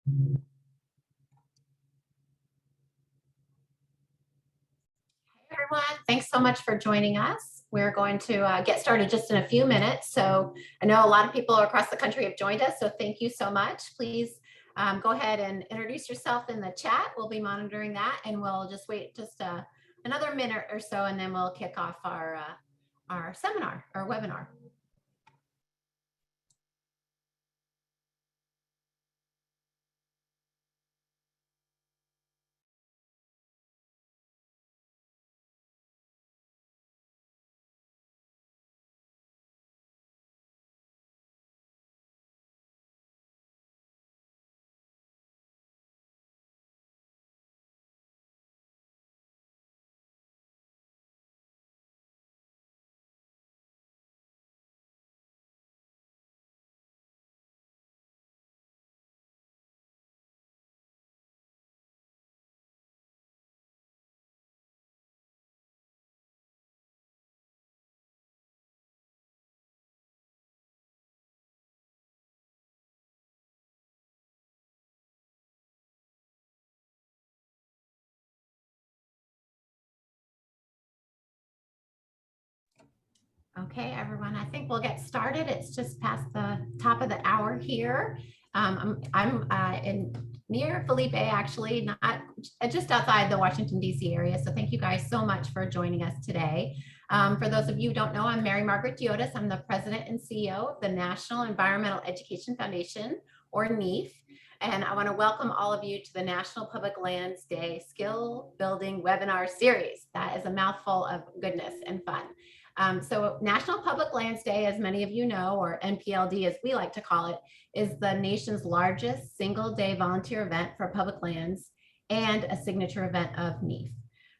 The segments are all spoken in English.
Everyone, thanks so much for joining us. We're going to get started just in a few minutes. So I know a lot of people across the country have joined us, so thank you so much. Please go ahead and introduce yourself in the chat. We'll be monitoring that, and we'll just wait just another minute or so, and then we'll kick off our seminar, our webinar. Okay, everyone, I think we'll get started. It's just past the top of the hour here. I'm near Felipe, actually, not just outside the Washington, D.C. area. So thank you guys so much for joining us today. For those of you who don't know, I'm Mary Margaret Diotis. I'm the president and CEO of the National Environmental Education Foundation, or NEEF. And I want to welcome all of you to the National Public Lands Day Skill Building Webinar Series. That is a mouthful of goodness and fun. So National Public Lands Day, as many of you know, or NPLD as we like to call it, is the nation's largest single-day volunteer event for public lands and a signature event of NEEF.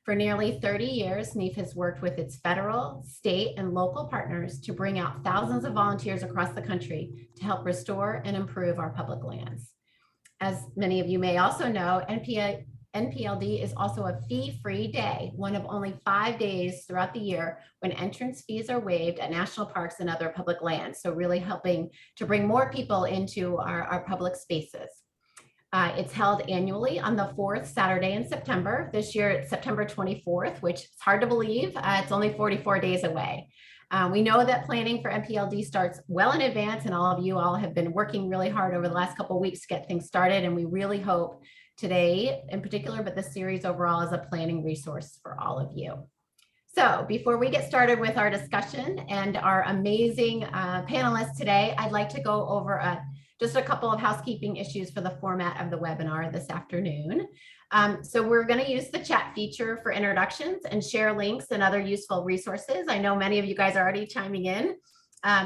For nearly 30 years, NEEF has worked with its federal, state, and local partners to bring out thousands of volunteers across the country to help restore and improve our public lands. As many of you may also know, NPLD is also a fee-free day, one of only 5 days throughout the year when entrance fees are waived at national parks and other public lands. So really helping to bring more people into our public spaces. It's held annually on the 4th Saturday in September. This year it's September 24th, which is hard to believe. It's only 44 days away. We know that planning for NPLD starts well in advance, and all of you all have been working really hard over the last couple of weeks to get things started, and we really hope today in particular, but this series overall is a planning resource for all of you. So before we get started with our discussion and our amazing panelists today, I'd like to go over just a couple of housekeeping issues for the format of the webinar this afternoon. So we're going to use the chat feature for introductions and share links and other useful resources. I know many of you guys are already chiming in.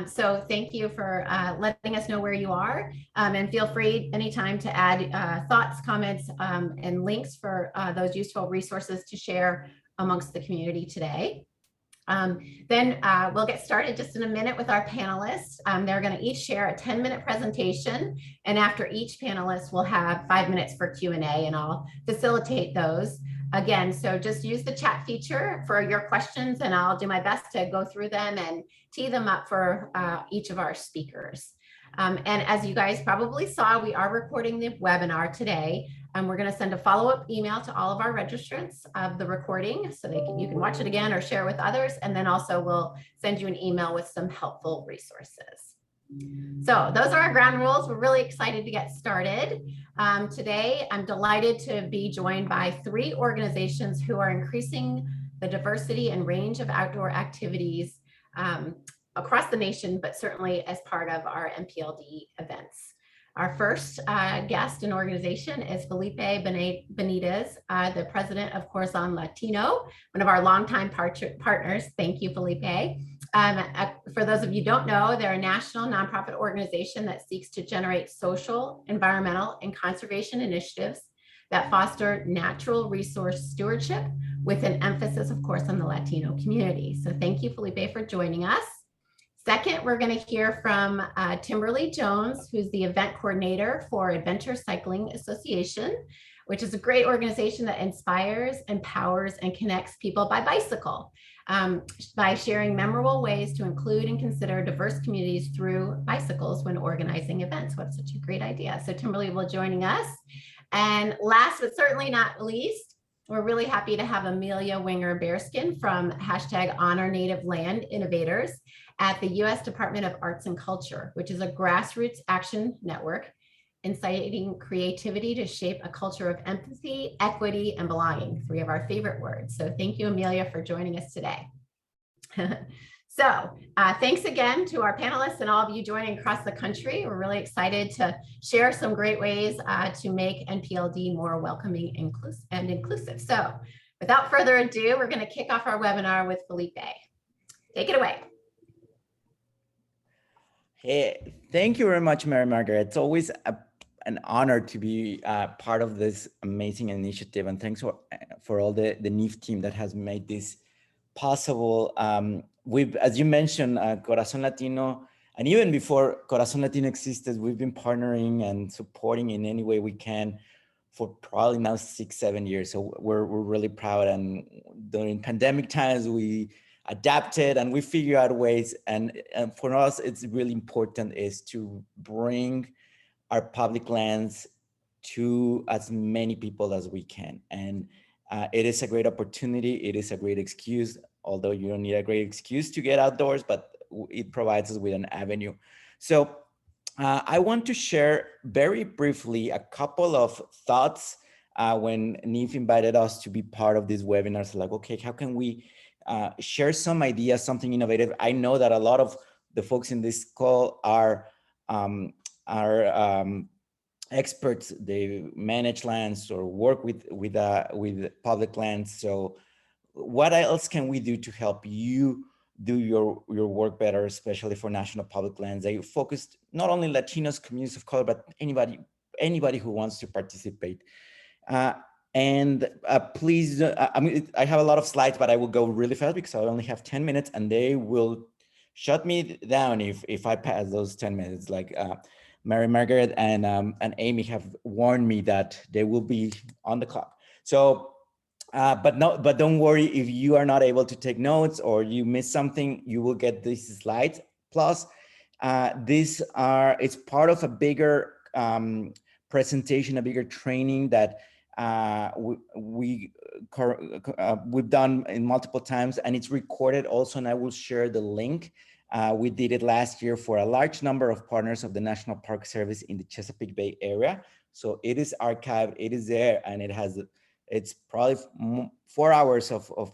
So thank you for letting us know where you are, and feel free anytime to add thoughts, comments, and links for those useful resources to share amongst the community today. Then we'll get started just in a minute with our panelists. They're going to each share a 10-minute presentation, and after each panelist, we'll have 5 minutes for Q&A, and I'll facilitate those. Again, so just use the chat feature for your questions, and I'll do my best to go through them and tee them up for each of our speakers. And as you guys probably saw, we are recording the webinar today, and we're going to send a follow-up email to all of our registrants of the recording so you can watch it again or share with others, and then also we'll send you an email with some helpful resources. So those are our ground rules. We're really excited to get started. Today, I'm delighted to be joined by 3 organizations who are increasing the diversity and range of outdoor activities across the nation, but certainly as part of our NPLD events. Our first guest and organization is Felipe Benitez, the president of Corazon Latino, one of our longtime partners. Thank you, Felipe. For those of you who don't know, they're a national nonprofit organization that seeks to generate social, environmental, and conservation initiatives that foster natural resource stewardship with an emphasis, of course, on the Latino community. So thank you, Felipe, for joining us. Second, we're going to hear from Timberly Jones, who's the event coordinator for Adventure Cycling Association, which is a great organization that inspires, empowers, and connects people by bicycle. by sharing memorable ways to include and consider diverse communities through bicycles when organizing events. What such a great idea. So Timberly will joining us. And last but certainly not least, we're really happy to have Amelia Winger Bearskin from hashtag Honor Native Land Innovators at the U.S. Department of Arts and Culture, which is a grassroots action network inciting creativity to shape a culture of empathy, equity, and belonging, three of our favorite words. So thank you, Amelia, for joining us today. So thanks again to our panelists and all of you joining across the country. We're really excited to share some great ways to make NPLD more welcoming and inclusive. So without further ado, we're going to kick off our webinar with Felipe. Take it away. Hey, thank you very much, Mary Margaret. It's always an honor to be part of this amazing initiative, and thanks for all the NIF team that has made this possible. We've, as you mentioned, Corazon Latino, and even before Corazon Latino existed, we've been partnering and supporting in any way we can for probably now 6-7 years. So we're really proud. And during pandemic times, we adapted and we figure out ways. And for us, it's really important is to bring our public lands to as many people as we can. And it is a great opportunity. It is a great excuse, although you don't need a great excuse to get outdoors, but it provides us with an avenue. So I want to share very briefly a couple of thoughts when NIF invited us to be part of this webinar. So like, okay, how can we share some ideas, something innovative? I know that a lot of the folks in this call are experts. They manage lands or work with public lands. So what else can we do to help you do your work better, especially for national public lands? They focused not only Latinos, communities of color, but anybody who wants to participate. Please, I have a lot of slides, but I will go really fast because I only have 10 minutes and they will shut me down if I pass those 10 minutes. Like Mary Margaret and Amy have warned me that they will be on the clock. So, but don't worry if you are not able to take notes or you miss something, you will get these slides. Plus, it's part of a bigger presentation, a bigger training that we've done in multiple times, and it's recorded also, and I will share the link. We did it last year for a large number of partners of the National Park Service in the Chesapeake Bay area. So it is archived, it is there, and it's probably 4 hours of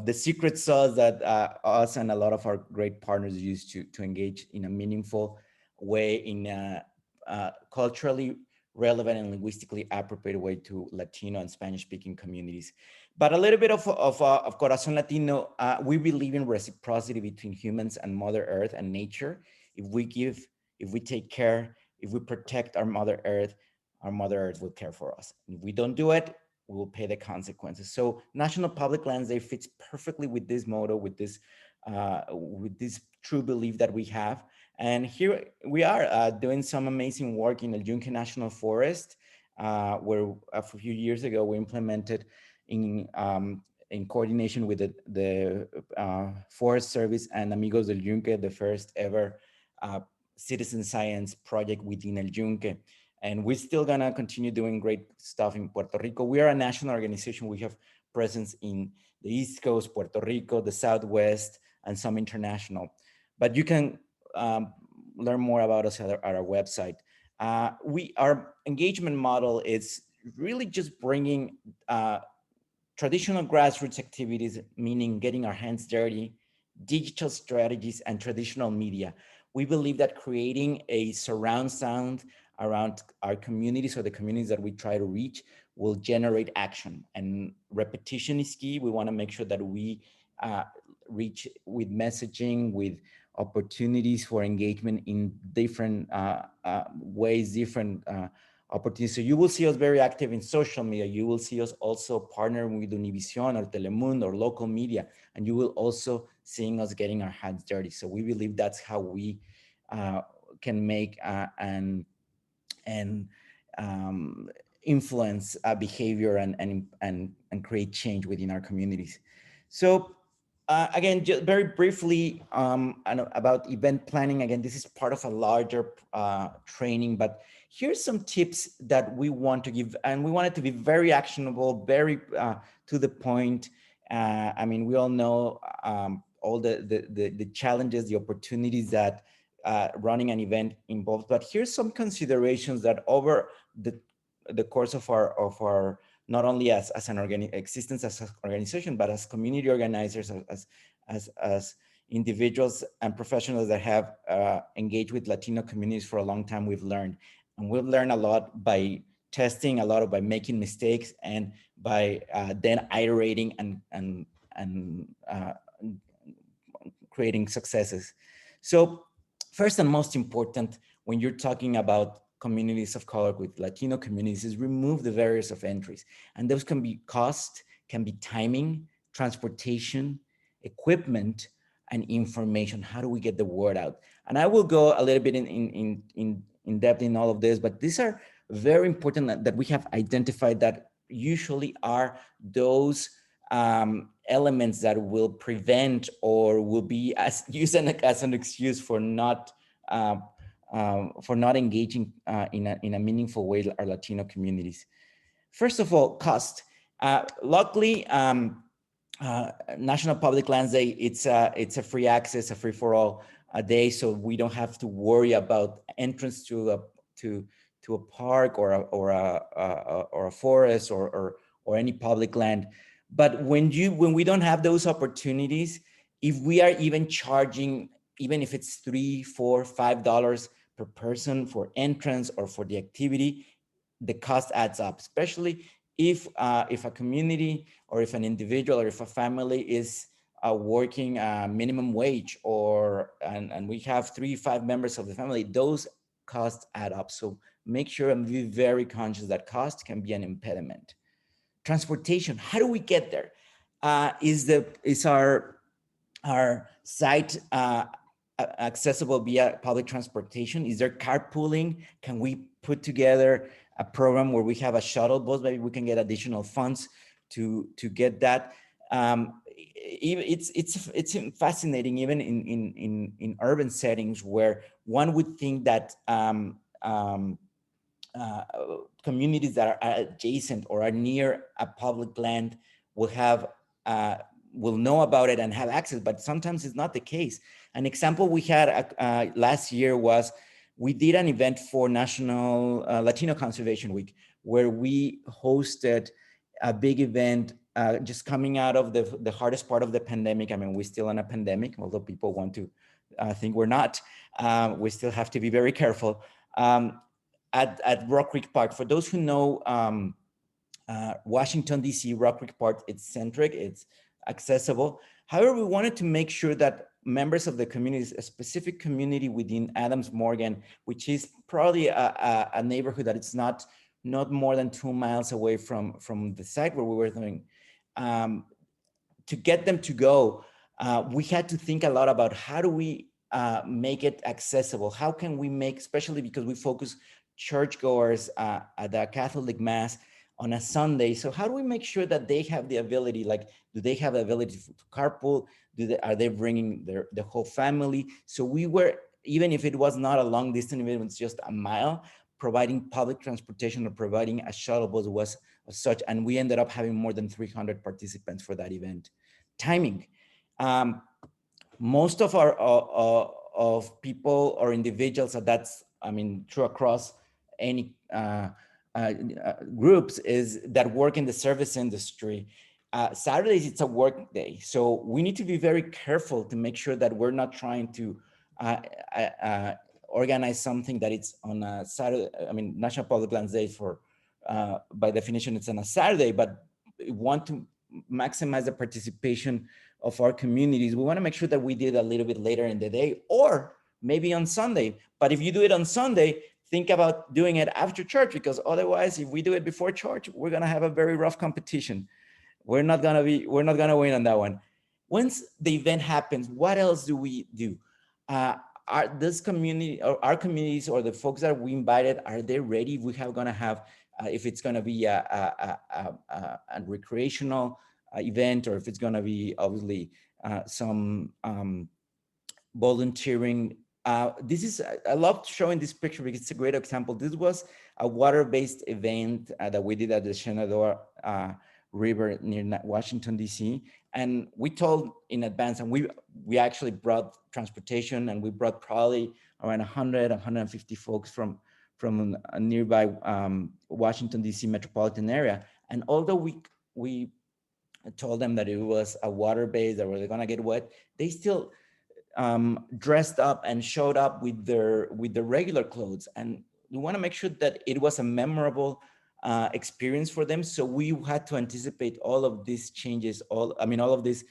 the secret sauce that us and a lot of our great partners use to engage in a meaningful way in a culturally relevant and linguistically appropriate way to Latino and Spanish-speaking communities. But a little bit of Corazon Latino, we believe in reciprocity between humans and Mother Earth and nature. If we give, if we take care, if we protect our Mother Earth will care for us. And if we don't do it, we will pay the consequences. So National Public Lands, they fits perfectly with this motto, with this true belief that we have. And here we are doing some amazing work in El Yunque National Forest, where a few years ago we implemented in coordination with the Forest Service and Amigos del Yunque, the first ever citizen science project within El Yunque. And we're still gonna continue doing great stuff in Puerto Rico. We are a national organization. We have presence in the East Coast, Puerto Rico, the Southwest, and some international. But you can learn more about us at our website. Our engagement model is really just bringing traditional grassroots activities, meaning getting our hands dirty, digital strategies, and traditional media. We believe that creating a surround sound around our communities or the communities that we try to reach will generate action, and repetition is key. We want to make sure that we reach with messaging, with opportunities for engagement in different ways, different opportunities. So you will see us very active in social media. You will see us also partnering with Univision or Telemundo or local media, and you will also seeing us getting our hands dirty. So we believe that's how we can make and influence behavior and create change within our communities. So Again, just very briefly about event planning. Again, this is part of a larger training, but here's some tips that we want to give, and we want it to be very actionable, very to the point. I mean, we all know all the challenges, the opportunities that running an event involves, but here's some considerations that over the course of our not only as an existence as an organization, but as community organizers, as individuals and professionals that have engaged with Latino communities for a long time, we've learned. And we've learned a lot by testing, a lot by making mistakes, and by then iterating and creating successes. So first and most important, when you're talking about communities of color with Latino communities, is remove the barriers of entries. And those can be cost, can be timing, transportation, equipment, and information. How do we get the word out? And I will go a little bit in depth in all of this, but these are very important that we have identified that usually are those elements that will prevent or will be used as an excuse for not engaging in a meaningful way our Latino communities. First of all, cost. Luckily, National Public Lands Day, it's a free access, a free for all a day, so we don't have to worry about entrance to a park or a forest or any public land. But when we don't have those opportunities, if we are even charging, even if it's $3, $4, $5 per person for entrance or for the activity, the cost adds up, especially if a community or if an individual or if a family is working minimum wage and we have 3-5 members of the family, those costs add up. So make sure and be very conscious that cost can be an impediment. Transportation, how do we get there? Is our site accessible via public transportation? Is there carpooling? Can we put together a program where we have a shuttle bus? Maybe we can get additional funds to get that. It's fascinating, even in urban settings where one would think that communities that are adjacent or are near a public land will know about it and have access, but sometimes it's not the case. An example we had last year was we did an event for National Latino Conservation Week, where we hosted a big event just coming out of the hardest part of the pandemic. I mean, we're still in a pandemic, although people want to think we're not. We still have to be very careful. At Rock Creek Park, for those who know Washington, D.C., Rock Creek Park, it's centric, it's accessible. However, we wanted to make sure that members of the community, a specific community within Adams Morgan, which is probably a neighborhood that it's not more than 2 miles away from the site where we were doing, to get them to go, we had to think a lot about how do we make it accessible? How can we make, especially because we focus churchgoers at the Catholic Mass on a Sunday. So how do we make sure that they have the ability, like, do they have the ability to carpool? Are they bringing the whole family? So we were, even if it was not a long distance, even if it's just a mile, providing public transportation or providing a shuttle bus was such, and we ended up having more than 300 participants for that event. Timing. Most of our of people or individuals, that's, I mean, true across any groups, is that work in the service industry. Saturdays, it's a work day. So we need to be very careful to make sure that we're not trying to organize something that it's on a Saturday. I mean, National Public Lands Day, for by definition, it's on a Saturday, but we want to maximize the participation of our communities. We want to make sure that we did a little bit later in the day, or maybe on Sunday. But if you do it on Sunday, think about doing it after church, because otherwise, if we do it before church, we're going to have a very rough competition. We're not going to win on that one. Once the event happens, what else do we do? Are this community, or our communities, or the folks that we invited, are they ready? We have going to have, if it's going to be a recreational event, or if it's going to be obviously some volunteering. I love showing this picture because it's a great example. This was a water-based event that we did at the Shenandoah River near Washington, D.C. And we told in advance, and we actually brought transportation, and we brought probably around 100, 150 folks from a nearby Washington, D.C. metropolitan area. And although we told them that it was a water base that were going to get wet, they still dressed up and showed up with their regular clothes. And we want to make sure that it was a memorable experience for them. So we had to anticipate all of these changes, all of these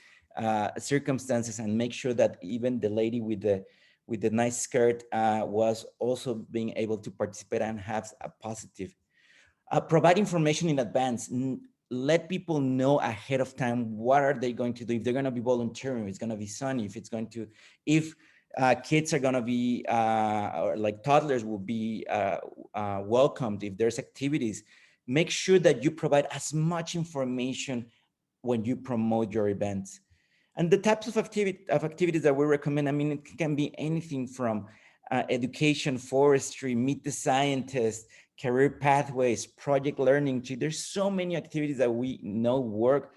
circumstances, and make sure that even the lady with the nice skirt was also being able to participate and have a positive. Provide information in advance. Let people know ahead of time what are they going to do. If they're going to be volunteering, if it's going to be sunny, if kids are going to be, or like toddlers will be welcomed, if there's activities, make sure that you provide as much information when you promote your events. And the types of activities that we recommend, it can be anything from education, forestry, meet the scientist, career pathways, project learning. There's so many activities that we know work,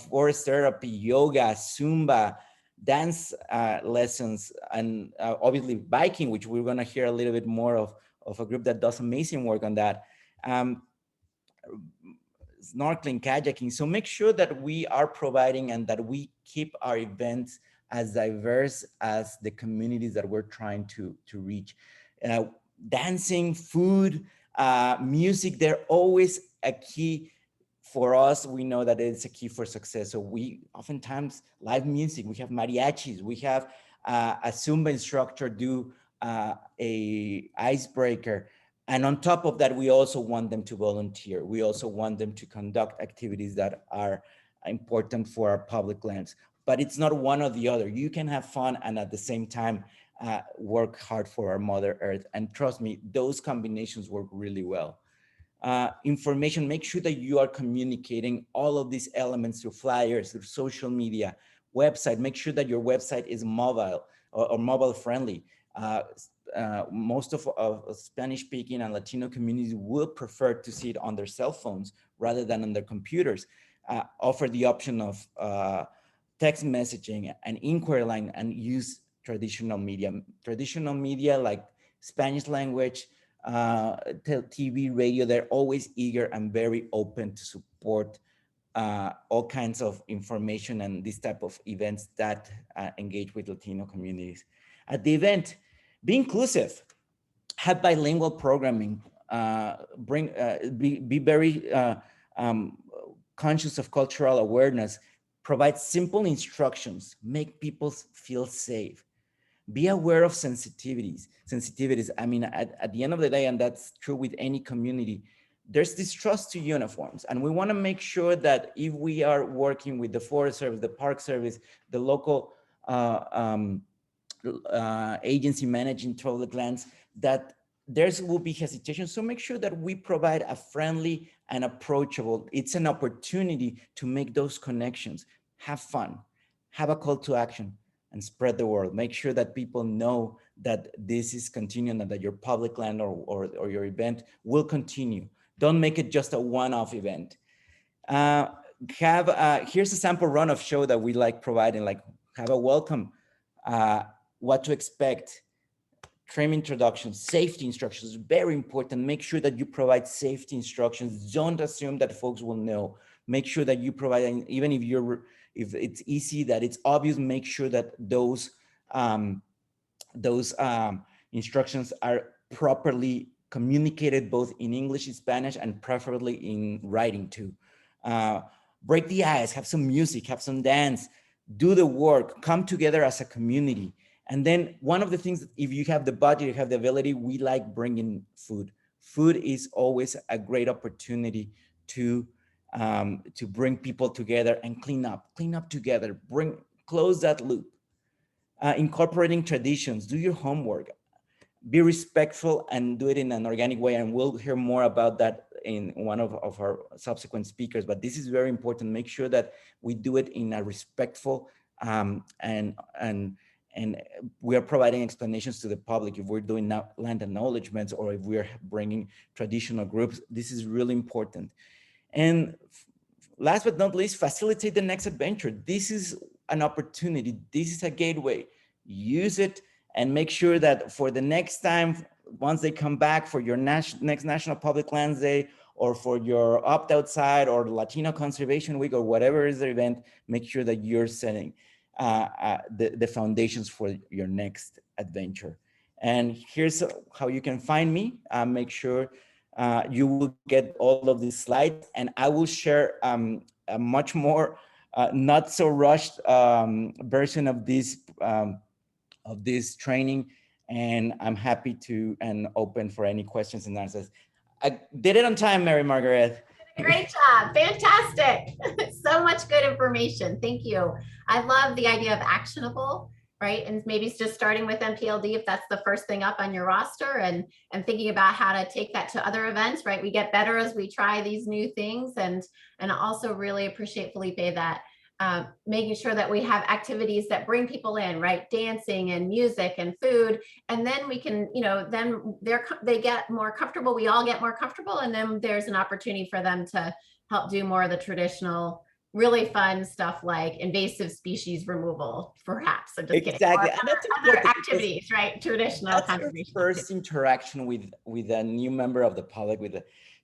forest therapy, yoga, Zumba, dance lessons, and obviously biking, which we're gonna hear a little bit more of a group that does amazing work on that. Snorkeling, kayaking. So make sure that we are providing and that we keep our events as diverse as the communities that we're trying to reach. Dancing, food, music, they're always a key for us. We know that it's a key for success. So we oftentimes live music, we have mariachis, we have a Zumba instructor do a icebreaker. And on top of that, we also want them to volunteer. We also want them to conduct activities that are important for our public lands. But it's not one or the other. You can have fun and at the same time work hard for our Mother Earth. And trust me, those combinations work really well. Information, make sure that you are communicating all of these elements through flyers, through social media, website. Make sure that your website is mobile or mobile friendly. Most of Spanish-speaking and Latino communities will prefer to see it on their cell phones rather than on their computers. Offer the option of text messaging and inquiry line, and use traditional media like Spanish language, TV, radio. They're always eager and very open to support all kinds of information and this type of events that engage with Latino communities. At the event, be inclusive, have bilingual programming, be very conscious of cultural awareness, provide simple instructions, make people feel safe. Be aware of sensitivities. At the end of the day, and that's true with any community, there's distrust to uniforms. And we want to make sure that if we are working with the Forest Service, the Park Service, the local agency managing public lands, that there will be hesitation. So make sure that we provide a friendly and approachable. It's an opportunity to make those connections. Have fun, have a call to action, and spread the word. Make sure that people know that this is continuing and that your public land or your event will continue. Don't make it just a one-off event. Here's a sample run of show that we like providing, like have a welcome, what to expect, trim introductions, safety instructions, very important. Make sure that you provide safety instructions. Don't assume that folks will know. Make sure that you provide, even if it's easy, that it's obvious, make sure that those instructions are properly communicated both in English, in Spanish, and preferably in writing too. Break the ice, have some music, have some dance, do the work, come together as a community. And then one of the things, if you have the budget, you have the ability, we like bringing food. Food is always a great opportunity to bring people together and clean up together, close that loop. Incorporating traditions, do your homework, be respectful and do it in an organic way. And we'll hear more about that in one of our subsequent speakers, but this is very important. Make sure that we do it in a respectful and we are providing explanations to the public if we're doing now land acknowledgements or if we're bringing traditional groups. This is really important. And last but not least, facilitate the next adventure. This is an opportunity. This is a gateway. Use it and make sure that for the next time, once they come back for your next National Public Lands Day, or for your opt outside or Latino Conservation Week, or whatever is the event, make sure that you're setting the foundations for your next adventure. And here's how you can find me. Make sure you will get all of these slides, and I will share a much more not so rushed version of this training. And I'm happy to and open for any questions and answers. I did it on time, Mary Margaret. Great job. Fantastic. So much good information. Thank you. I love the idea of actionable, right? And maybe it's just starting with NPLD if that's the first thing up on your roster, and thinking about how to take that to other events, right? We get better as we try these new things. And I also really appreciate, Felipe, that making sure that we have activities that bring people in, right? Dancing and music and food. And then we can, then they get more comfortable. We all get more comfortable. And then there's an opportunity for them to help do more of the traditional, really fun stuff like invasive species removal, perhaps. I'm just exactly. kidding. Other activities, right? Traditional conservation. First interaction with a new member of the public,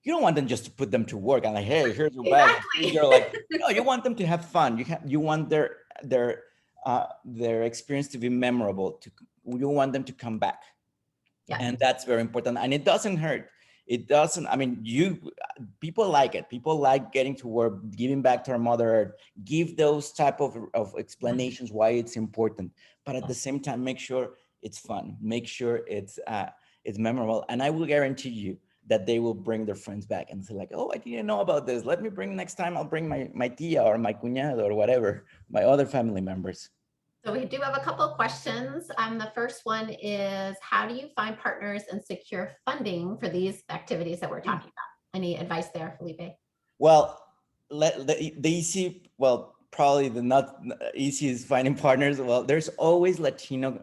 you don't want them just to put them to work and like, hey, here's your bag. Exactly. You're like, no, you want them to have fun. You want their experience to be memorable. You want them to come back. Yeah. And that's very important. And it doesn't hurt. It doesn't. I mean, people like it. People like getting to work, giving back to our Mother Earth. Give those type of explanations why it's important. But at the same time, make sure it's fun. Make sure it's memorable. And I will guarantee you that they will bring their friends back and say like, oh, I didn't know about this. Let me bring next time. I'll bring my tia or my cuñado or whatever, my other family members. So we do have a couple of questions. The first one is, how do you find partners and secure funding for these activities that we're talking about? Any advice there, Felipe? Well, probably the not easy is finding partners. Well, there's always Latino,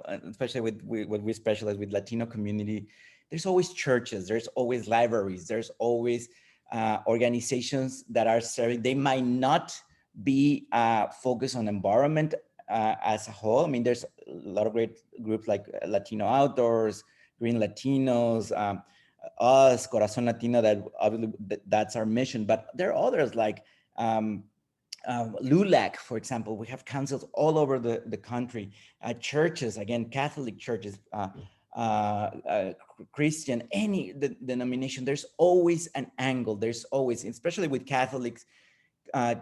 especially with what we specialize with Latino community. There's always churches, there's always libraries, there's always organizations that are serving. They might not be focused on environment as a whole. I mean, there's a lot of great groups like Latino Outdoors, Green Latinos, us, Corazon Latino, that obviously that's our mission. But there are others like LULAC, for example. We have councils all over the country, churches, again, Catholic churches, Christian, any denomination. There's always an angle. There's always, especially with Catholics,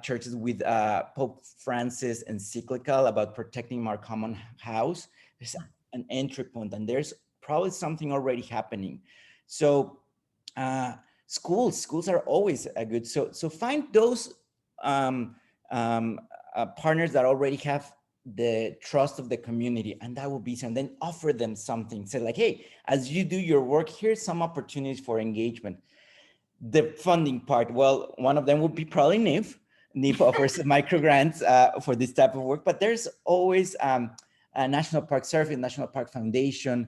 churches, with Pope Francis encyclical about protecting our common house. There's an entry point, and there's probably something already happening. So schools are always a good. So find those partners that already have the trust of the community, and that will be some. Then offer them something. Say like, hey, as you do your work, here's some opportunities for engagement. The funding part, well, one of them would be probably NIF. NIF offers micro grants for this type of work, but there's always a National Park Service, National Park Foundation.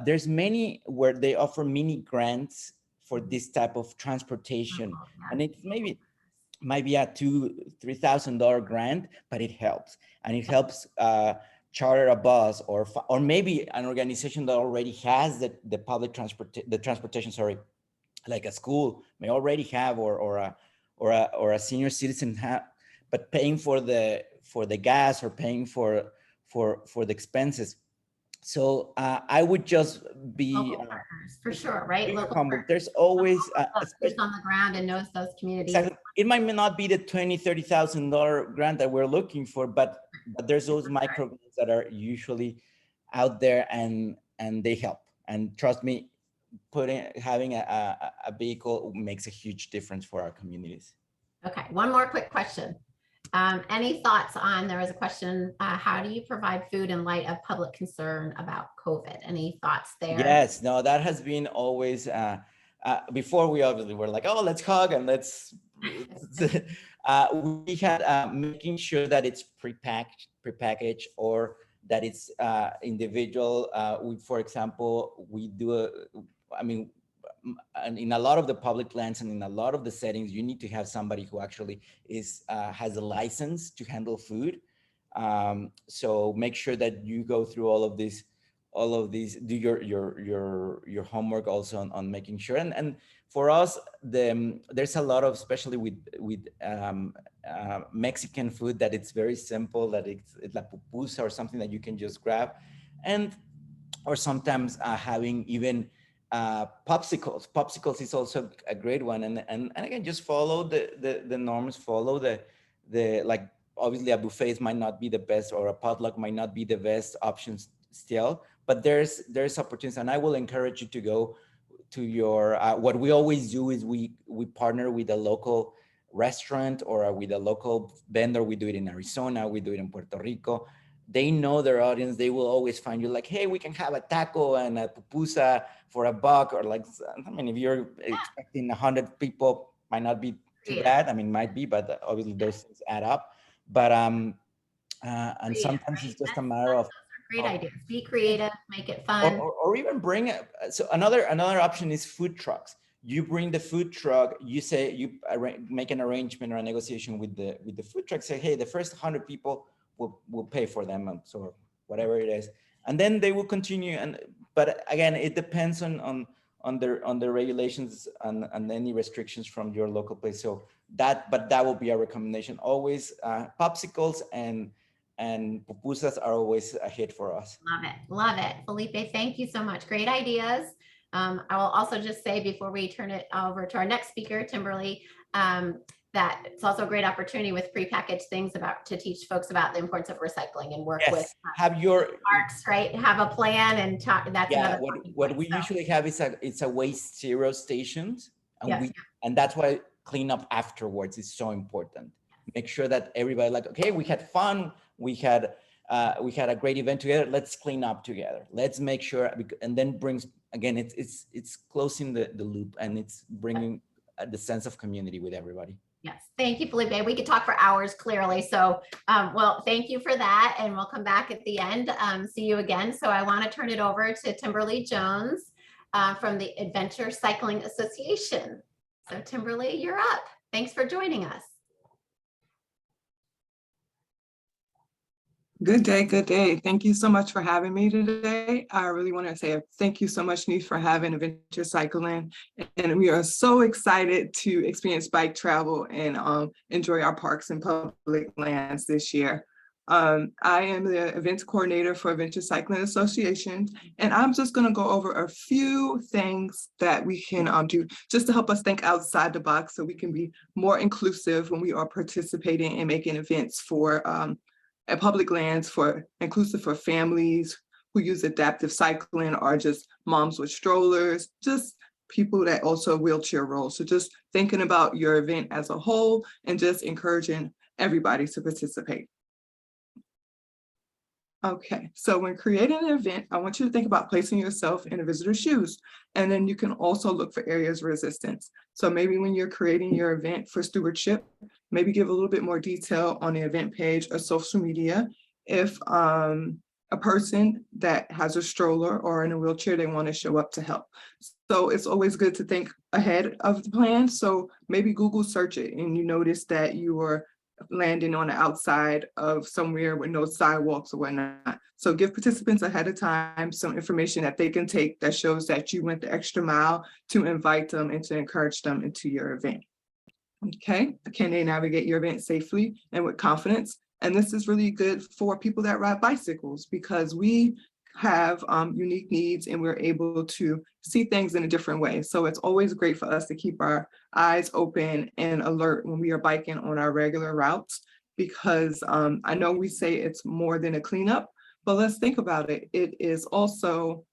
There's many where they offer mini grants for this type of transportation, and it might be a $2,000-3,000 grant, but it helps, and it helps charter a bus, or maybe an organization that already has the transportation. Sorry, like a school may already have, or a senior citizen have, but paying for the gas or paying for the expenses. So I would just be local partners, for sure, right? Local humble. There's always who's on the ground and knows those communities. Exactly. It might not be the $20,000-30,000 grant that we're looking for, but there's those micro grants that are usually out there, and they help. And trust me, having a vehicle makes a huge difference for our communities. Okay, one more quick question. Any thoughts on, there was a question, how do you provide food in light of public concern about COVID? Any thoughts there? Yes, no, that has been always before we obviously were like, oh, let's hug and let's, we had making sure that it's prepackaged or that it's individual. For example, we do I mean, and in a lot of the public lands and in a lot of the settings, you need to have somebody who actually has a license to handle food. So make sure that you go through all of these, do your homework also on making sure. And for us, there's a lot of, especially with Mexican food, that it's very simple, that it's la pupusa or something that you can just grab, and or sometimes having even popsicles. Popsicles is also a great one, and again, just follow the norms, follow the like, obviously a buffet might not be the best, or a potluck might not be the best options still, but there's opportunities, and I will encourage you to go to your what we always do is we partner with a local restaurant or with a local vendor. We do it in Arizona, we do it in Puerto Rico. They know their audience. They will always find you like, hey, we can have a taco and a pupusa for $1, or like, I mean, if you're expecting 100 people, might not be too bad. I mean, might be, but obviously those things add up. But and sometimes it's just a matter of great ideas. Be creative, make it fun. Or even bring so another option is food trucks. You bring the food truck, you say, you make an arrangement or a negotiation with the food truck, say, hey, the first 100 people will pay for them, and so whatever it is, and then they will continue. But again, it depends on the regulations and any restrictions from your local place. So that will be a recommendation always. Popsicles and pupusas are always a hit for us. Love it. Felipe, thank you so much. Great ideas. I will also just say, before we turn it over to our next speaker, Timberly, that it's also a great opportunity with prepackaged things to teach folks about the importance of recycling and work with have your parks, right? Have a plan and talk. That's another what we usually have is a waste zero stations, and and that's why cleanup afterwards is so important. Make sure that everybody, like, okay, we had fun, we had a great event together, let's clean up together, let's make sure, and then brings, again, it's closing the loop, and it's bringing the sense of community with everybody. Yes, thank you, Felipe. We could talk for hours, clearly. So, well, thank you for that. And we'll come back at the end, see you again. So I want to turn it over to Timberly Jones from the Adventure Cycling Association. So Timberly, you're up. Thanks for joining us. Good day, good day. Thank you so much for having me today. I really want to say thank you so much, Niche, for having Adventure Cycling. And we are so excited to experience bike travel and enjoy our parks and public lands this year. I am the events coordinator for Adventure Cycling Association, and I'm just going to go over a few things that we can do just to help us think outside the box, so we can be more inclusive when we are participating and making events for at public lands, for inclusive for families who use adaptive cycling, or just moms with strollers, just people that also wheelchair roll. So just thinking about your event as a whole and just encouraging everybody to participate. Okay, so when creating an event, I want you to think about placing yourself in a visitor's shoes, and then you can also look for areas of resistance. So maybe when you're creating your event for stewardship, maybe give a little bit more detail on the event page or social media. If a person that has a stroller or in a wheelchair, they want to show up to help. So it's always good to think ahead of the plan. So maybe Google search it and you notice that you are landing on the outside of somewhere with no sidewalks or whatnot. So give participants ahead of time some information that they can take that shows that you went the extra mile to invite them and to encourage them into your event. Okay, can they navigate your event safely and with confidence? And this is really good for people that ride bicycles, because we have unique needs and we're able to see things in a different way. So it's always great for us to keep our eyes open and alert when we are biking on our regular routes, because I know we say it's more than a cleanup, but let's think about it. It is also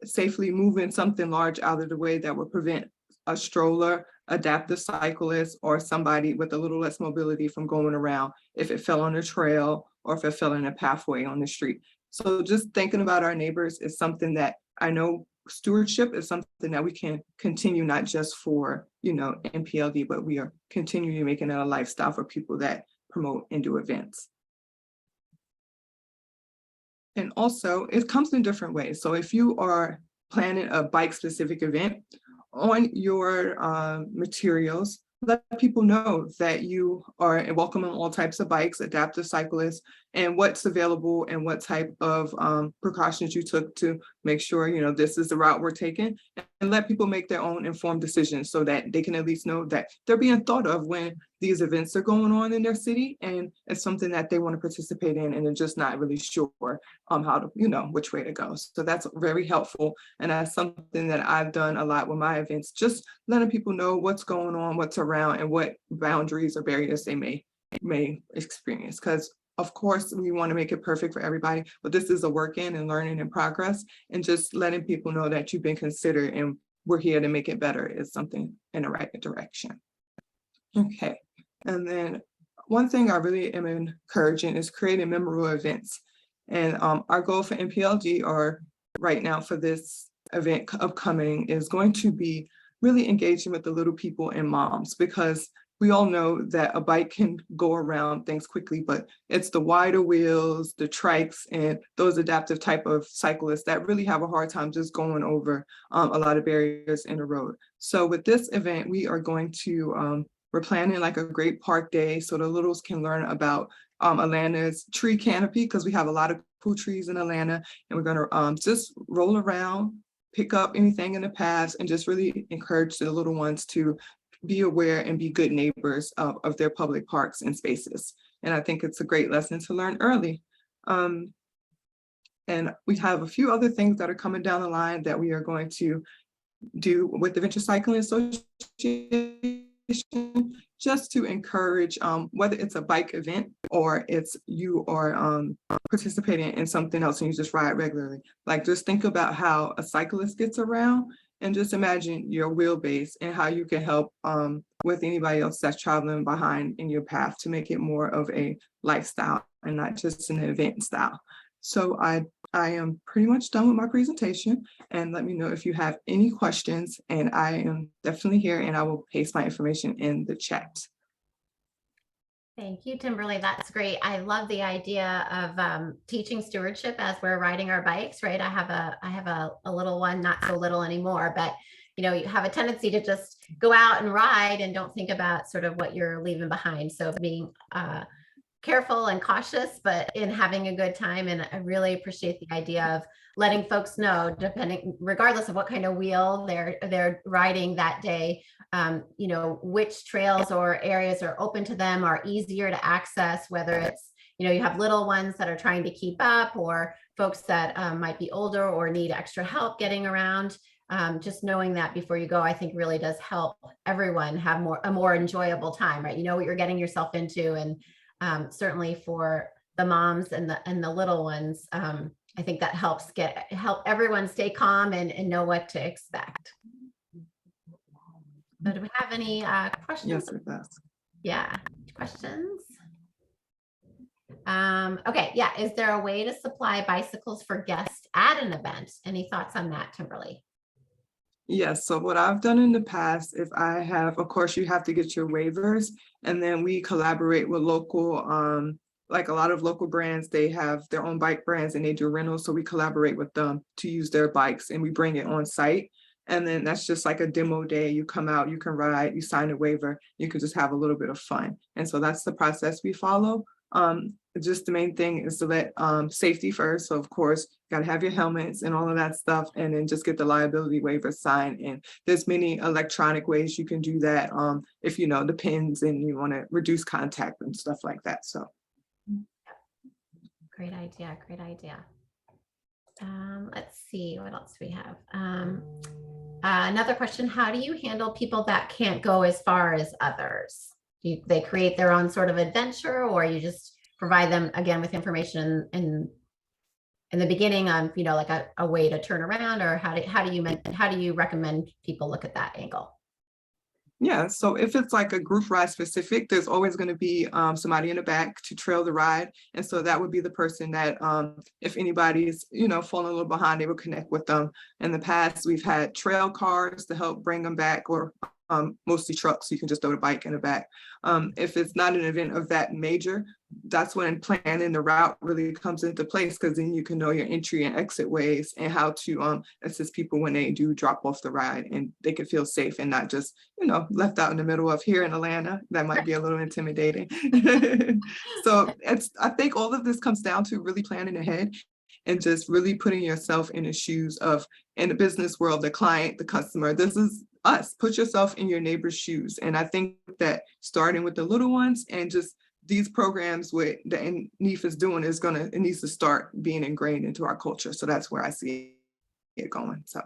safely moving something large out of the way that will prevent a stroller, adaptive cyclist, or somebody with a little less mobility from going around if it fell on a trail or if it fell in a pathway on the street. So just thinking about our neighbors is something that I know stewardship is something that we can continue, not just for, NPLD, but we are continuing making it a lifestyle for people that promote and do events. And also, it comes in different ways. So if you are planning a bike specific event, on your materials, let people know that you are welcoming all types of bikes, adaptive cyclists, and what's available and what type of precautions you took to make sure, this is the route we're taking, and let people make their own informed decisions so that they can at least know that they're being thought of when these events are going on in their city, and it's something that they want to participate in, and they're just not really sure how to, which way to go. So that's very helpful. And that's something that I've done a lot with my events, just letting people know what's going on, what's around, and what boundaries or barriers they may experience. Because of course, we want to make it perfect for everybody, but this is a work in and learning in progress, and just letting people know that you've been considered and we're here to make it better is something in the right direction. Okay. And then one thing I really am encouraging is creating memorable events. And our goal for NPLD, or right now for this event upcoming, is going to be really engaging with the little people and moms, because we all know that a bike can go around things quickly, but it's the wider wheels, the trikes, and those adaptive type of cyclists that really have a hard time just going over a lot of barriers in the road. So with this event, we are going to, we're planning like a great park day so the littles can learn about Atlanta's tree canopy, because we have a lot of cool trees in Atlanta, and we're gonna just roll around, pick up anything in the paths, and just really encourage the little ones to be aware and be good neighbors of their public parks and spaces. And I think it's a great lesson to learn early. And we have a few other things that are coming down the line that we are going to do with the Venture Cycling Association, just to encourage, whether it's a bike event or it's you are participating in something else and you just ride regularly. Like, just think about how a cyclist gets around, and just imagine your wheelbase and how you can help with anybody else that's traveling behind in your path to make it more of a lifestyle and not just an event style. So I am pretty much done with my presentation, and let me know if you have any questions, and I am definitely here, and I will paste my information in the chat. Thank you, Timberly. That's great. I love the idea of teaching stewardship as we're riding our bikes, right? I have a little one, not so little anymore, but you have a tendency to just go out and ride and don't think about sort of what you're leaving behind. So being careful and cautious, but in having a good time. And I really appreciate the idea of letting folks know, regardless of what kind of wheel they're riding that day, which trails or areas are open to them, are easier to access, whether it's, you have little ones that are trying to keep up, or folks that might be older or need extra help getting around. Just knowing that before you go, I think really does help everyone have a more enjoyable time, right? You know what you're getting yourself into, and certainly for the moms and the little ones, I think that help everyone stay calm and know what to expect. So do we have any questions? Yes, it does. Yeah, questions? Okay, yeah. Is there a way to supply bicycles for guests at an event? Any thoughts on that, Timberly? Yes, so what I've done in the past, if I have, of course, you have to get your waivers, and then we collaborate with local, like a lot of local brands, they have their own bike brands and they do rentals. So we collaborate with them to use their bikes, and we bring it on site. And then that's just like a demo day. You come out, you can ride, you sign a waiver, you can just have a little bit of fun. And so that's the process we follow. Just the main thing is to let safety first. So of course, you gotta have your helmets and all of that stuff, and then just get the liability waiver signed. And there's many electronic ways you can do that if you know the pins and you want to reduce contact and stuff like that. So great idea, great idea. Let's see, what else we have. Another question, how do you handle people that can't go as far as others? They create their own sort of adventure, or you just provide them again with information in the beginning on, like a way to turn around, or how do you recommend people look at that angle? Yeah, so if it's like a group ride specific, there's always going to be somebody in the back to trail the ride. And so that would be the person that if anybody's, falling a little behind, they would connect with them. In the past, we've had trail cars to help bring them back, or mostly trucks, so you can just throw the bike in the back. If it's not an event of that major, that's when planning the route really comes into place, because then you can know your entry and exit ways and how to assist people when they do drop off the ride, and they can feel safe and not just, left out in the middle of here in Atlanta. That might be a little intimidating. So I think all of this comes down to really planning ahead and just really putting yourself in the shoes of, in the business world, the client, the customer. This is us. Put yourself in your neighbor's shoes. And I think that starting with the little ones and just these programs what the NEF is doing it needs to start being ingrained into our culture. So that's where I see it going. So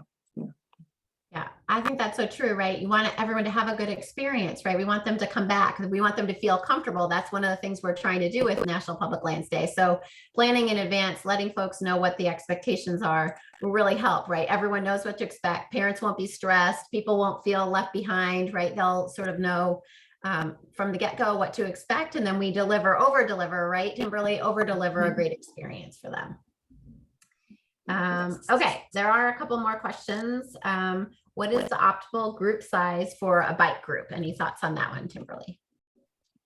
yeah, I think that's so true, right? You want everyone to have a good experience, right? We want them to come back. We want them to feel comfortable. That's one of the things we're trying to do with National Public Lands Day. So planning in advance, letting folks know what the expectations are will really help, right? Everyone knows what to expect. Parents won't be stressed. People won't feel left behind, right? They'll sort of know from the get-go what to expect. And then we over deliver, right? Kimberly, over deliver a great experience for them. Okay, there are a couple more questions. What is the optimal group size for a bike group? Any thoughts on that one, Kimberly?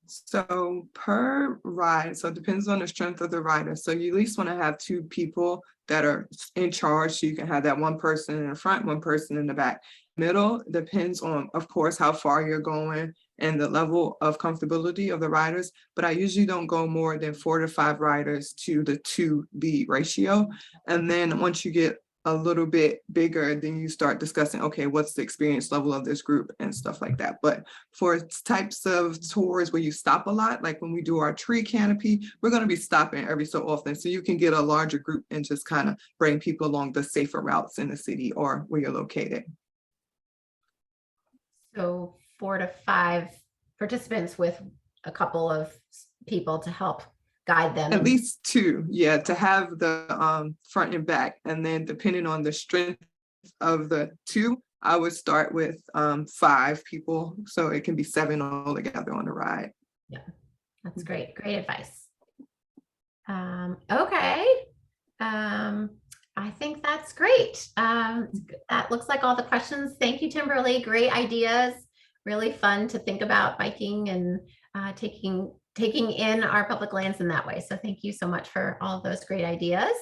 So per ride, so it depends on the strength of the rider. So you at least want to have 2 people that are in charge. So you can have that one person in the front, one person in the back. Middle depends on, of course, how far you're going and the level of comfortability of the riders. But I usually don't go more than 4 to 5 riders to the 2 lead ratio. And then once you get a little bit bigger, then you start discussing, okay, what's the experience level of this group and stuff like that. But for types of tours where you stop a lot, like when we do our tree canopy, we're going to be stopping every so often. So you can get a larger group and just kind of bring people along the safer routes in the city or where you're located. So 4 to 5 participants with a couple of people to help guide them. At least 2, yeah, to have the front and back. And then depending on the strength of the 2, I would start with 5 people. So it can be 7 all together on the ride. Yeah, that's great. Great advice. Okay. I think that's great. That looks like all the questions. Thank you, Timberly. Great ideas. Really fun to think about biking and taking in our public lands in that way. So thank you so much for all of those great ideas.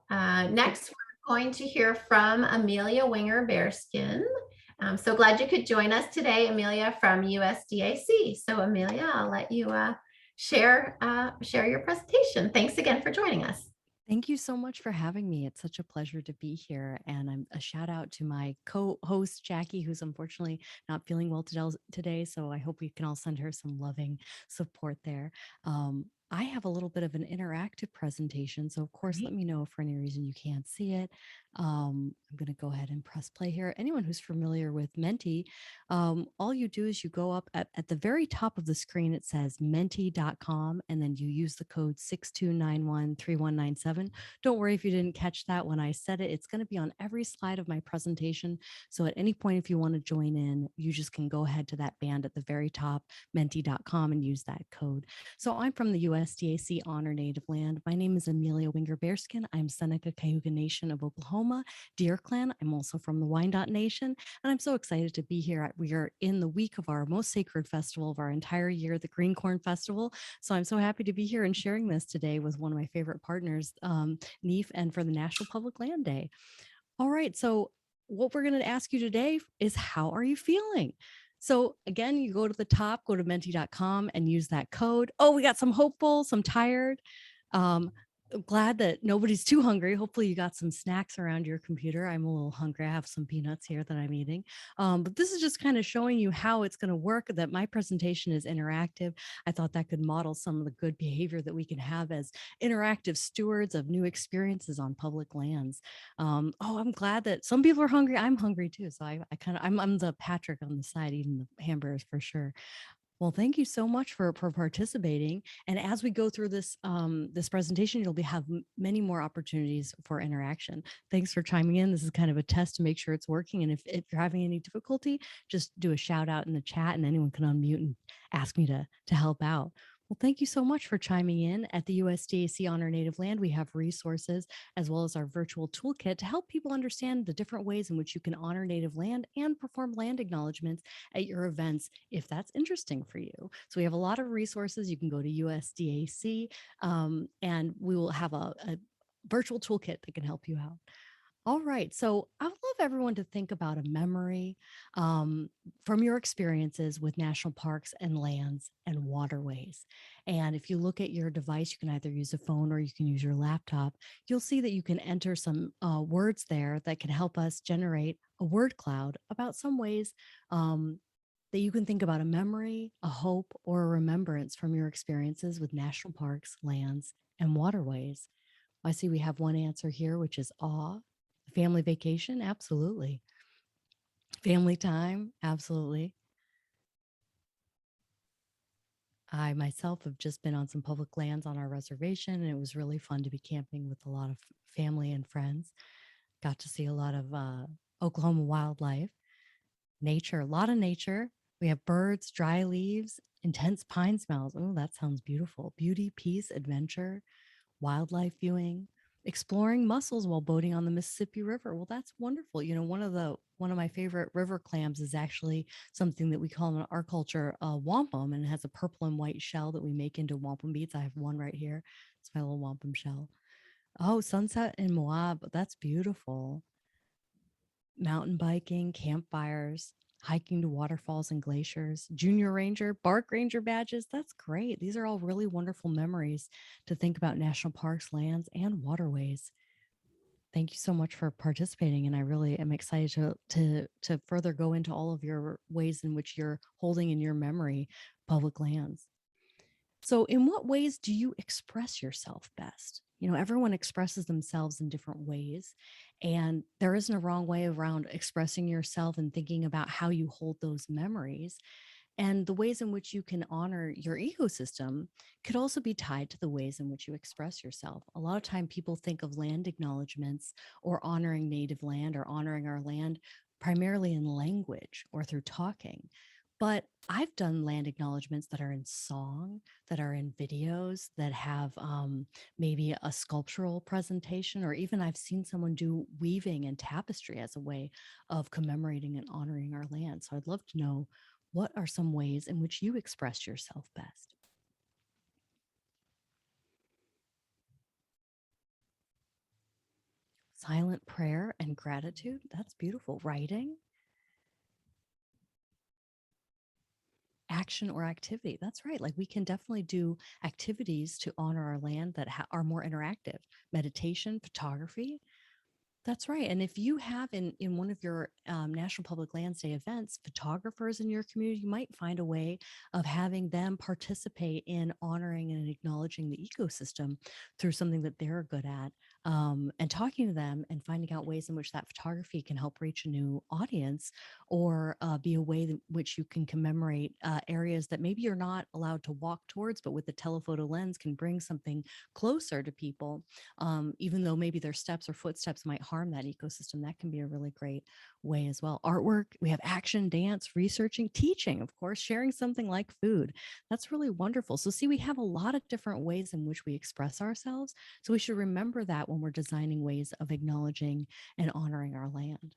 Next, we're going to hear from Amelia Winger Bearskin. I'm so glad you could join us today, Amelia, from USDAC. So Amelia, I'll let you share your presentation. Thanks again for joining us. Thank you so much for having me. It's such a pleasure to be here. And I'm a shout out to my co-host, Jackie, who's unfortunately not feeling well today. So I hope we can all send her some loving support there. I have a little bit of an interactive presentation. So of course, let me know if for any reason you can't see it. I'm going to go ahead and press play here. Anyone who's familiar with Menti, all you do is you go up at the very top of the screen, it says menti.com, and then you use the code 62913197. Don't worry if you didn't catch that when I said it. It's going to be on every slide of my presentation. So at any point, if you want to join in, you just can go ahead to that band at the very top, menti.com, and use that code. So I'm from the USDAC Honor Native Land. My name is Amelia Winger Bearskin. I'm Seneca Cayuga Nation of Oklahoma, Deer Clan. I'm also from the Wyandotte Nation, and I'm so excited to be here. We are in the week of our most sacred festival of our entire year, the Green Corn Festival. So I'm so happy to be here and sharing this today with one of my favorite partners, NEF, and for the National Public Land Day. All right, so what we're going to ask you today is, how are you feeling? So again, you go to the top, go to menti.com and use that code. Oh, we got some hopeful, some tired. Glad that nobody's too hungry. Hopefully you got some snacks around your computer. I'm a little hungry. I have some peanuts here that I'm eating. But this is just kind of showing you how it's going to work, that my presentation is interactive. I thought that could model some of the good behavior that we can have as interactive stewards of new experiences on public lands. I'm glad that some people are hungry. I'm hungry too. So I'm the Patrick on the side eating the hamburgers for sure. Well, thank you so much for participating. And as we go through this this presentation, you'll have many more opportunities for interaction. Thanks for chiming in. This is kind of a test to make sure it's working. And if you're having any difficulty, just do a shout out in the chat, and anyone can unmute and ask me to help out. Well, thank you so much for chiming in. At the USDAC Honor Native Land, we have resources as well as our virtual toolkit to help people understand the different ways in which you can honor Native land and perform land acknowledgements at your events if that's interesting for you. So we have a lot of resources. You can go to USDAC and we will have a virtual toolkit that can help you out. All right. So I would love everyone to think about a memory from your experiences with national parks and lands and waterways. And if you look at your device, you can either use a phone or you can use your laptop. You'll see that you can enter some words there that can help us generate a word cloud about some ways that you can think about a memory, a hope, or a remembrance from your experiences with national parks, lands, and waterways. I see we have one answer here, which is awe. Family vacation, absolutely. Family time, absolutely. I myself have just been on some public lands on our reservation, and it was really fun to be camping with a lot of family and friends. Got to see a lot of Oklahoma wildlife, nature, a lot of nature. We have birds, dry leaves, intense pine smells. Oh, that sounds beautiful. Beauty, peace, adventure, wildlife viewing, exploring mussels while boating on the Mississippi River. Well, that's wonderful. You know, one of my favorite river clams is actually something that we call in our culture wampum, and it has a purple and white shell that we make into wampum beads. I have one right here. It's my little wampum shell. Oh, sunset in Moab. That's beautiful. Mountain biking, campfires, hiking to waterfalls and glaciers, junior ranger, bark ranger badges. That's great. These are all really wonderful memories to think about national parks, lands, and waterways. Thank you so much for participating. And I really am excited to further go into all of your ways in which you're holding in your memory public lands. So in what ways do you express yourself best? You know, everyone expresses themselves in different ways, and there isn't a wrong way around expressing yourself and thinking about how you hold those memories. And the ways in which you can honor your ecosystem could also be tied to the ways in which you express yourself. A lot of time people think of land acknowledgements or honoring native land or honoring our land primarily in language or through talking. But I've done land acknowledgements that are in song, that are in videos, that have maybe a sculptural presentation, or even I've seen someone do weaving and tapestry as a way of commemorating and honoring our land. So I'd love to know, what are some ways in which you express yourself best? Silent prayer and gratitude. That's beautiful. Writing. Action or activity. That's right. Like we can definitely do activities to honor our land that are more interactive. Meditation, photography. That's right. And if you have in one of your National Public Lands Day events, photographers in your community, you might find a way of having them participate in honoring and acknowledging the ecosystem through something that they're good at, and talking to them and finding out ways in which that photography can help reach a new audience, or be a way in which you can commemorate areas that maybe you're not allowed to walk towards, but with the telephoto lens can bring something closer to people, even though maybe their steps or footsteps might harm that ecosystem. That can be a really great way as well. Artwork, we have action, dance, researching, teaching, of course, sharing something like food. That's really wonderful. So see, we have a lot of different ways in which we express ourselves. So we should remember that when we're designing ways of acknowledging and honoring our land.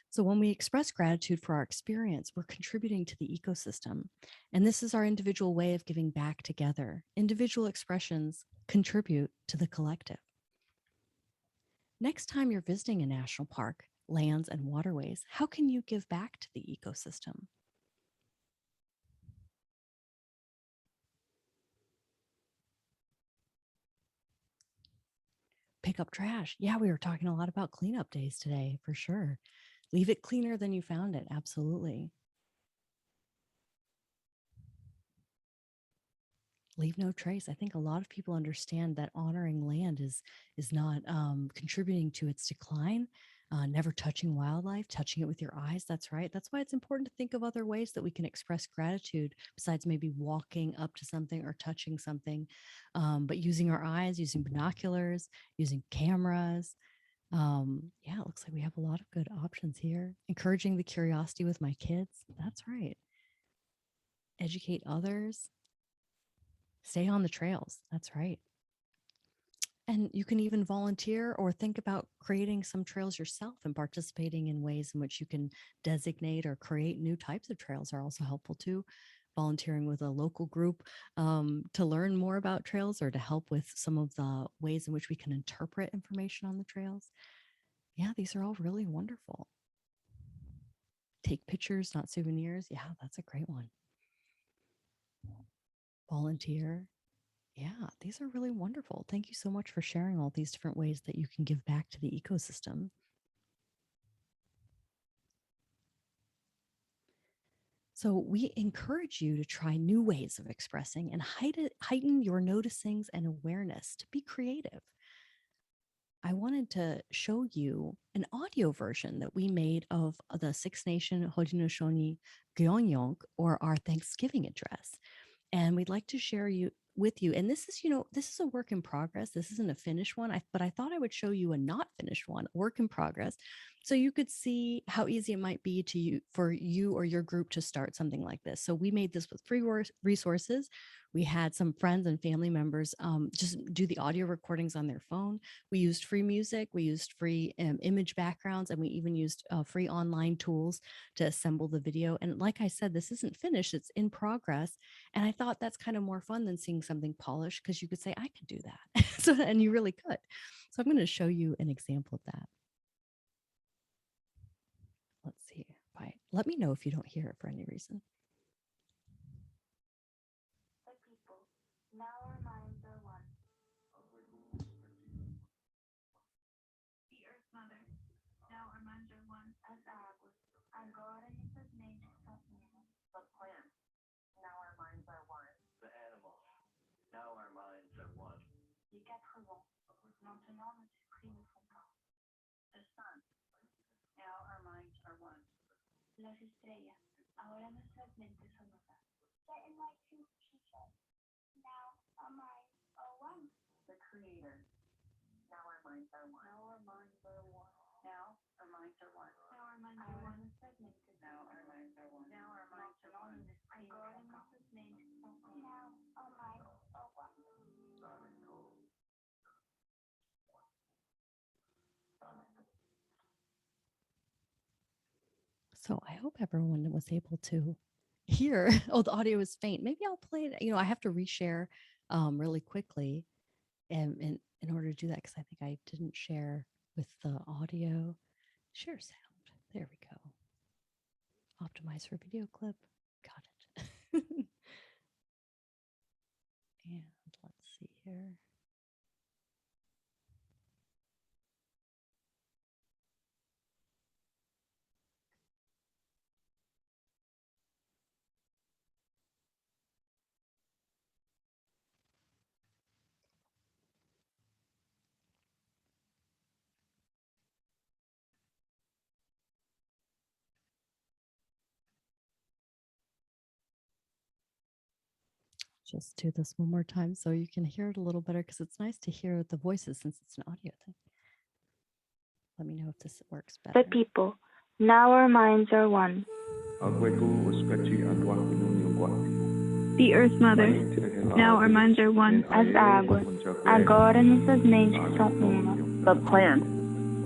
So when we express gratitude for our experience, we're contributing to the ecosystem. And this is our individual way of giving back together. Individual expressions contribute to the collective. Next time you're visiting a national park, lands, and waterways, how can you give back to the ecosystem? Pick up trash. Yeah, we were talking a lot about cleanup days today, for sure. Leave it cleaner than you found it. Absolutely. Leave no trace. I think a lot of people understand that honoring land is not contributing to its decline, never touching wildlife, touching it with your eyes. That's right. That's why it's important to think of other ways that we can express gratitude besides maybe walking up to something or touching something, but using our eyes, using binoculars, using cameras. Yeah, it looks like we have a lot of good options here. Encouraging the curiosity with my kids. That's right. Educate others. Stay on the trails. That's right. And you can even volunteer or think about creating some trails yourself, and participating in ways in which you can designate or create new types of trails are also helpful too. Volunteering with a local group to learn more about trails or to help with some of the ways in which we can interpret information on the trails. Yeah, these are all really wonderful. Take pictures, not souvenirs. Yeah, that's a great one. Volunteer. Yeah, these are really wonderful. Thank you so much for sharing all these different ways that you can give back to the ecosystem. So we encourage you to try new ways of expressing and heighten your noticings and awareness, to be creative. I wanted to show you an audio version that we made of the Six Nation Haudenosaunee Gyeongyong, or our Thanksgiving address. And we'd like to share with you. And this is, this is a work in progress. This isn't a finished one, but I thought I would show you a not finished one, work in progress, so you could see how easy it might be for you or your group to start something like this. So we made this with free resources. We had some friends and family members just do the audio recordings on their phone. We used free music. We used free image backgrounds, and we even used free online tools to assemble the video. And like I said, this isn't finished. It's in progress. And I thought that's kind of more fun than seeing something polished, because you could say, I could do that. And you really could. So I'm going to show you an example of that. Let's see. Let me know if you don't hear it for any reason. The people, now our minds are one. The Earth Mother, now our minds are one. As água, agora nossas mentes são uma. The plants, now our minds are one. The animals, now our minds are one. Les quatre vents, maintenant nos esprits ne font qu'un. The sun, now our minds are one. Las estrellas, ahora nuestras mentes son una. Set in my two teachers, now our minds are one. The Creator, now our minds are one. Now our minds are one. Now our minds are one. Now our minds are one. Now our minds are one. Now our minds are one. Agora nossas mentes são uma. Now our minds are one. So I hope everyone was able to hear. Oh, the audio is faint. Maybe I'll play it. I have to reshare really quickly in order to do that, because I think I didn't share with the audio. Share sound. There we go. Optimize for video clip. Got it. And let's see here. Just do this one more time so you can hear it a little better, because it's nice to hear the voices since it's an audio thing. Let me know if this works better. The people, now our minds are one. The Earth Mother, now our minds are one. As água, agora nossas mentes são uma. The plants,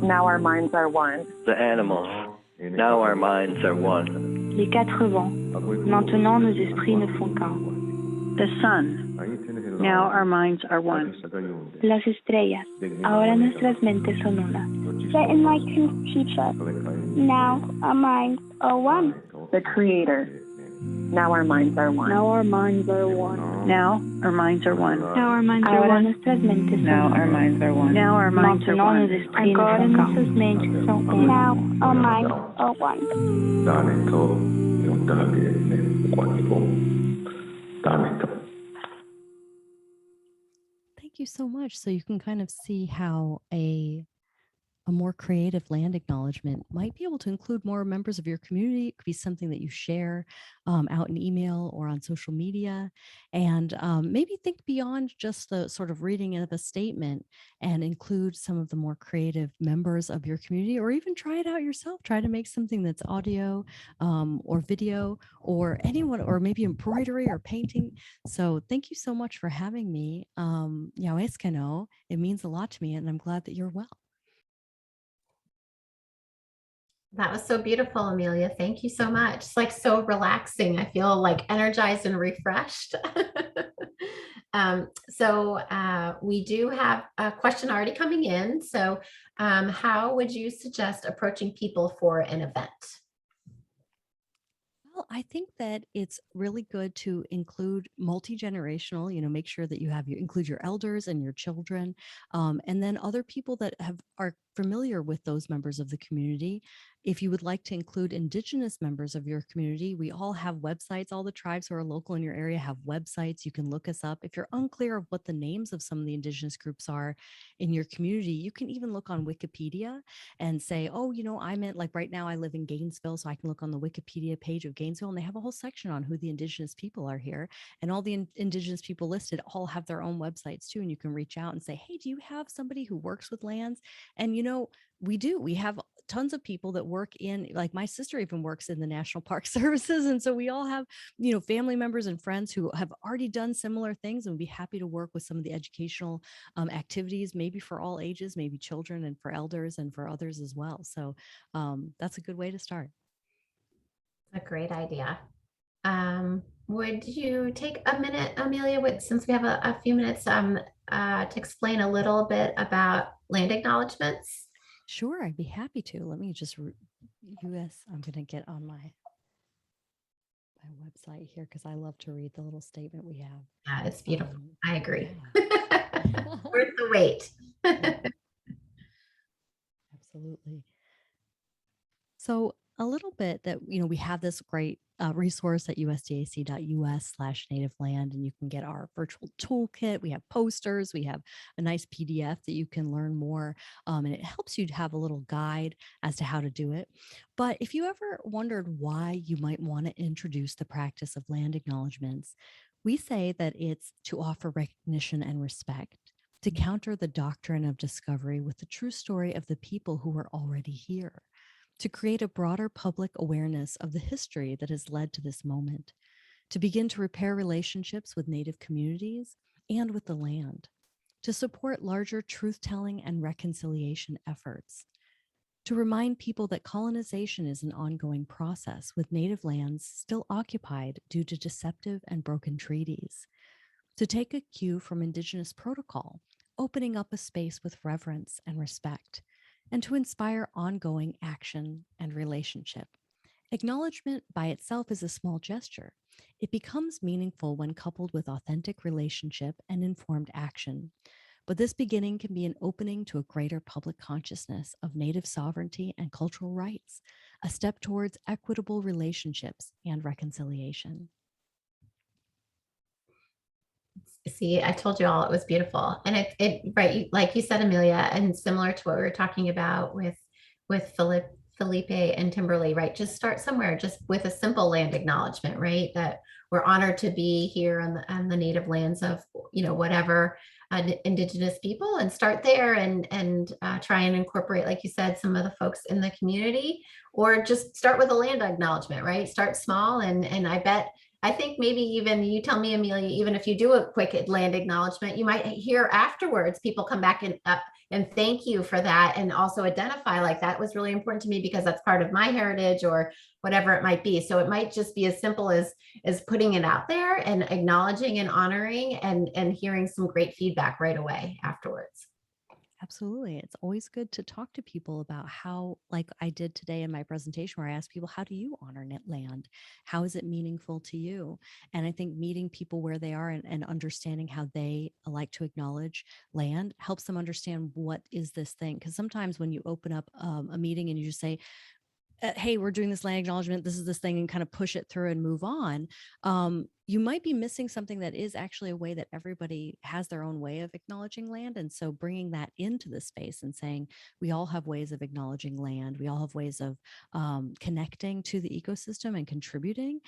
now our minds are one. The animals, now our minds are one. Les quatre vents, maintenant nos esprits ne font qu'un. The sun, now our minds are one. Las estrellas, ahora nuestras mentes son una. Set in my two teachers, now our minds are one. The Creator, now our minds are one. Now our minds are one. Now our minds are one. Now our minds are Ahora one. Nuestras mentes son Now our minds are one. Now our minds are Maintenant nos one. esprits ne font qu'un. Now our minds are one. Thank you so much. So you can kind of see how a A more creative land acknowledgement might be able to include more members of your community. It could be something that you share out in email or on social media. And maybe think beyond just the sort of reading of a statement and include some of the more creative members of your community, or even try it out yourself. Try to make something that's audio or video or anyone, or maybe embroidery or painting. So thank you so much for having me. It means a lot to me, and I'm glad that you're well. That was so beautiful, Amelia. Thank you so much. It's like so relaxing. I feel like energized and refreshed. We do have a question already coming in. So how would you suggest approaching people for an event? Well, I think that it's really good to include multi-generational, make sure that you include your elders and your children, and then other people that are familiar with those members of the community. If you would like to include Indigenous members of your community, we all have websites. All the tribes who are local in your area have websites. You can look us up. If you're unclear of what the names of some of the Indigenous groups are in your community, you can even look on Wikipedia and say, oh, I meant, like, right now I live in Gainesville, so I can look on the Wikipedia page of Gainesville, and they have a whole section on who the Indigenous people are here. And all the Indigenous people listed all have their own websites too. And you can reach out and say, hey, do you have somebody who works with lands? And we do. We have tons of people that work in, like, my sister even works in the National Park Services. And so we all have, family members and friends who have already done similar things, and would be happy to work with some of the educational activities, maybe for all ages, maybe children, and for elders and for others as well. So that's a good way to start. A great idea. Would you take a minute, Amelia, since we have a few minutes, to explain a little bit about land acknowledgements? Sure, I'd be happy to. Let me just I'm going to get on my website here because I love to read the little statement we have. Yeah, it's beautiful. I agree. Yeah. Worth the wait. Absolutely. So a little bit that, we have this great resource at usdac.us/native land, and you can get our virtual toolkit. We have posters, we have a nice PDF that you can learn more, and it helps you to have a little guide as to how to do it. But if you ever wondered why you might want to introduce the practice of land acknowledgements, we say that it's to offer recognition and respect, to counter the doctrine of discovery with the true story of the people who are already here, to create a broader public awareness of the history that has led to this moment, to begin to repair relationships with Native communities and with the land, to support larger truth-telling and reconciliation efforts, to remind people that colonization is an ongoing process with Native lands still occupied due to deceptive and broken treaties, to take a cue from Indigenous protocol, opening up a space with reverence and respect, and to inspire ongoing action and relationship. Acknowledgement by itself is a small gesture. It becomes meaningful when coupled with authentic relationship and informed action. But this beginning can be an opening to a greater public consciousness of Native sovereignty and cultural rights, a step towards equitable relationships and reconciliation. See, I told you all it was beautiful. And it right, like you said, Amelia, and similar to what we were talking about with Felipe and Timberly, right? Just start somewhere, just with a simple land acknowledgement, right? That we're honored to be here on the native lands of, whatever Indigenous people, and start there and try and incorporate, like you said, some of the folks in the community, or just start with a land acknowledgement, right? Start small, and I think maybe even, you tell me, Amelia, even if you do a quick land acknowledgement, you might hear afterwards people come back and thank you for that, and also identify, like, that was really important to me because that's part of my heritage, or whatever it might be. So it might just be as simple as putting it out there and acknowledging and honoring, and hearing some great feedback right away afterwards. Absolutely. It's always good to talk to people about how, like I did today in my presentation, where I asked people, how do you honor land? How is it meaningful to you? And I think meeting people where they are, and understanding how they like to acknowledge land helps them understand, what is this thing? Because sometimes when you open up a meeting and you just say, hey, we're doing this land acknowledgement, this is this thing, and kind of push it through and move on, you might be missing something that is actually a way that everybody has their own way of acknowledging land. And so bringing that into the space and saying, we all have ways of acknowledging land. We all have ways of connecting to the ecosystem and contributing.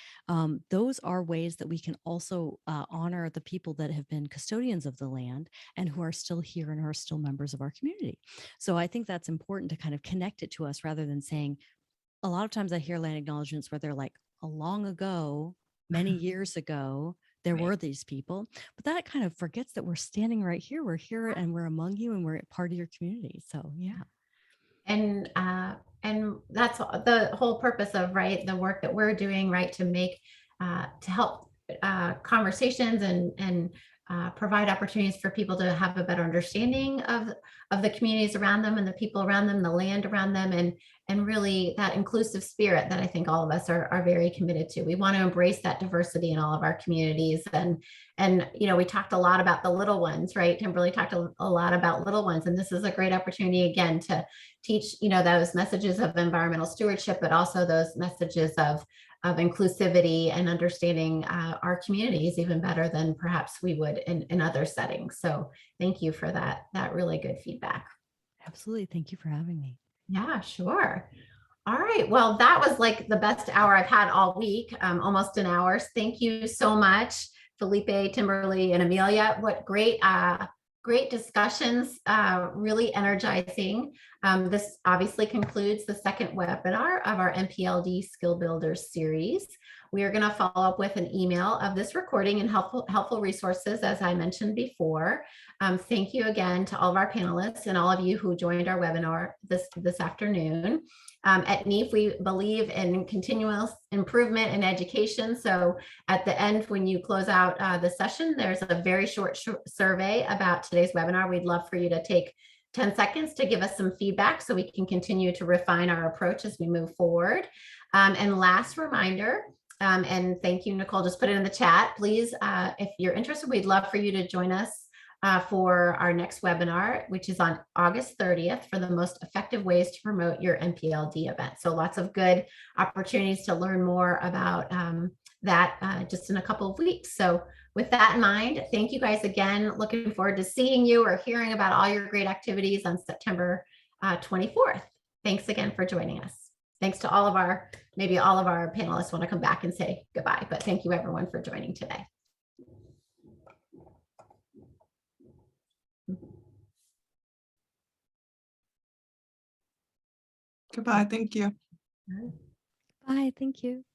Those are ways that we can also honor the people that have been custodians of the land and who are still here and are still members of our community. So I think that's important to kind of connect it to us rather than saying, a lot of times I hear land acknowledgements where they're like, a long ago, many years ago, there were these people, but that kind of forgets that we're standing right here. We're here and we're among you and we're part of your community. So yeah. And that's the whole purpose of, right, the work that we're doing, right, to make to help conversations and provide opportunities for people to have a better understanding of the communities around them and the people around them, the land around them, and really that inclusive spirit that I think all of us are very committed to. We want to embrace that diversity in all of our communities. And you know, we talked a lot about the little ones, right? Kimberly talked a lot about little ones, and this is a great opportunity again to teach, you know, those messages of environmental stewardship, but also those messages of inclusivity and understanding our communities even better than perhaps we would in other settings. So thank you for that really good feedback. Absolutely. Thank you for having me. Yeah, sure. All right. Well, that was like the best hour I've had all week, almost an hour. Thank you so much, Felipe, Timberly, and Amelia. What great discussions, really energizing. This obviously concludes the second webinar of our NPLD Skill Builders series. We are going to follow up with an email of this recording and helpful resources, as I mentioned before. Thank you again to all of our panelists and all of you who joined our webinar this afternoon. At NEAF, we believe in continuous improvement in education. So at the end, when you close out the session, there's a very short survey about today's webinar. We'd love for you to take 10 seconds to give us some feedback so we can continue to refine our approach as we move forward. And last reminder, and thank you, Nicole, just put it in the chat. Please, if you're interested, we'd love for you to join us for our next webinar, which is on August 30th, for the most effective ways to promote your NPLD event. So lots of good opportunities to learn more about that just in a couple of weeks. So with that in mind, thank you guys again. Looking forward to seeing you or hearing about all your great activities on September 24th. Thanks again for joining us. Thanks to all of our, maybe all of our panelists want to come back and say goodbye, but thank you everyone for joining today. Goodbye. Thank you. Bye. Thank you.